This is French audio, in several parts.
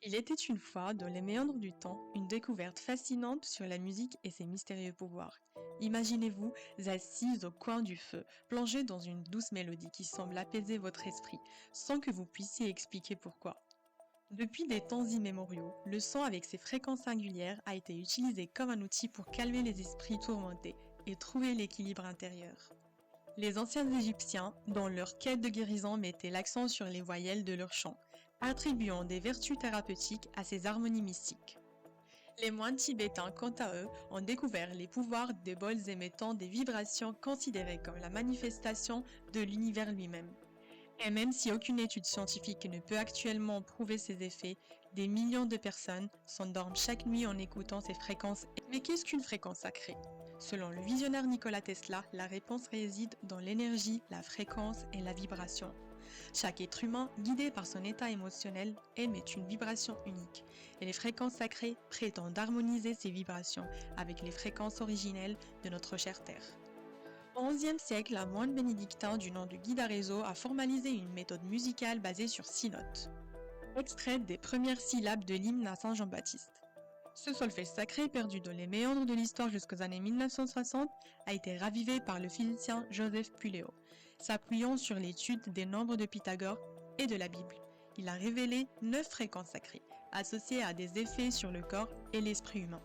Il était une fois, dans les méandres du temps, une découverte fascinante sur la musique et ses mystérieux pouvoirs. Imaginez-vous assise au coin du feu, plongée dans une douce mélodie qui semble apaiser votre esprit, sans que vous puissiez expliquer pourquoi. Depuis des temps immémoriaux, le son avec ses fréquences singulières a été utilisé comme un outil pour calmer les esprits tourmentés et trouver l'équilibre intérieur. Les anciens Égyptiens, dans leur quête de guérison, mettaient l'accent sur les voyelles de leur chant, attribuant des vertus thérapeutiques à ces harmonies mystiques. Les moines tibétains, quant à eux, ont découvert les pouvoirs des bols émettant des vibrations considérées comme la manifestation de l'univers lui-même. Et même si aucune étude scientifique ne peut actuellement prouver ces effets, des millions de personnes s'endorment chaque nuit en écoutant ces fréquences. Mais qu'est-ce qu'une fréquence sacrée? Selon le visionnaire Nikola Tesla, la réponse réside dans l'énergie, la fréquence et la vibration. Chaque être humain, guidé par son état émotionnel, émet une vibration unique, et les fréquences sacrées prétendent harmoniser ces vibrations avec les fréquences originelles de notre chère Terre. Au XIe siècle, un moine bénédictin du nom de Guy d'Arezzo a formalisé une méthode musicale basée sur 6 notes, extraites des premières syllabes de l'hymne à Saint Jean-Baptiste. Ce solfège sacré, perdu dans les méandres de l'histoire jusqu'aux années 1960, a été ravivé par le physicien Joseph Puleo, s'appuyant sur l'étude des nombres de Pythagore et de la Bible. Il a révélé 9 fréquences sacrées, associées à des effets sur le corps et l'esprit humain.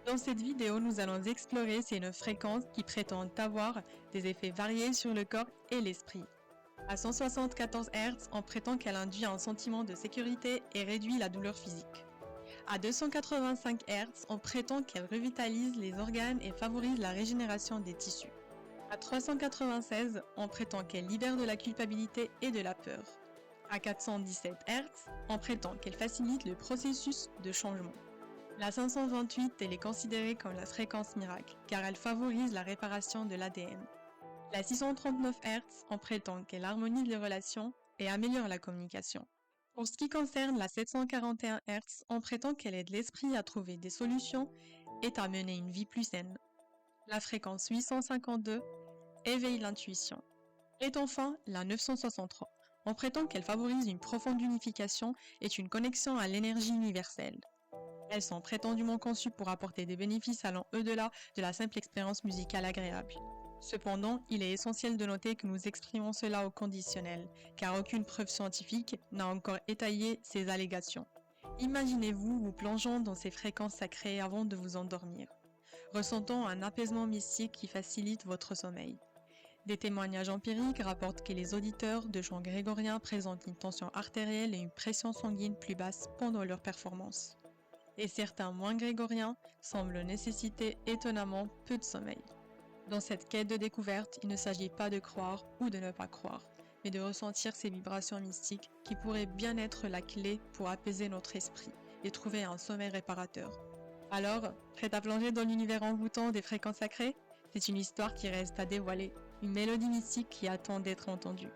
Dans cette vidéo, nous allons explorer ces 9 fréquences qui prétendent avoir des effets variés sur le corps et l'esprit. À 174 Hz, on prétend qu'elle induit un sentiment de sécurité et réduit la douleur physique. À 285 Hz, on prétend qu'elle revitalise les organes et favorise la régénération des tissus. À 396, on prétend qu'elle libère de la culpabilité et de la peur. À 417 Hz, on prétend qu'elle facilite le processus de changement. La 528, elle est considérée comme la fréquence miracle, car elle favorise la réparation de l'ADN. La 639 Hz, on prétend qu'elle harmonise les relations et améliore la communication. Pour ce qui concerne la 741 Hz, on prétend qu'elle aide l'esprit à trouver des solutions et à mener une vie plus saine. La fréquence 852 éveille l'intuition. Et enfin, la 963, on prétend qu'elle favorise une profonde unification et une connexion à l'énergie universelle. Elles sont prétendument conçues pour apporter des bénéfices allant au-delà de la simple expérience musicale agréable. Cependant, il est essentiel de noter que nous exprimons cela au conditionnel, car aucune preuve scientifique n'a encore étayé ces allégations. Imaginez-vous vous plongeant dans ces fréquences sacrées avant de vous endormir, ressentant un apaisement mystique qui facilite votre sommeil. Des témoignages empiriques rapportent que les auditeurs de chants grégoriens présentent une tension artérielle et une pression sanguine plus basse pendant leur performance. Et certains moins grégoriens semblent nécessiter étonnamment peu de sommeil. Dans cette quête de découverte, il ne s'agit pas de croire ou de ne pas croire, mais de ressentir ces vibrations mystiques qui pourraient bien être la clé pour apaiser notre esprit et trouver un sommeil réparateur. Alors, prêt à plonger dans l'univers envoûtant des fréquences sacrées? C'est une histoire qui reste à dévoiler, une mélodie mystique qui attend d'être entendue.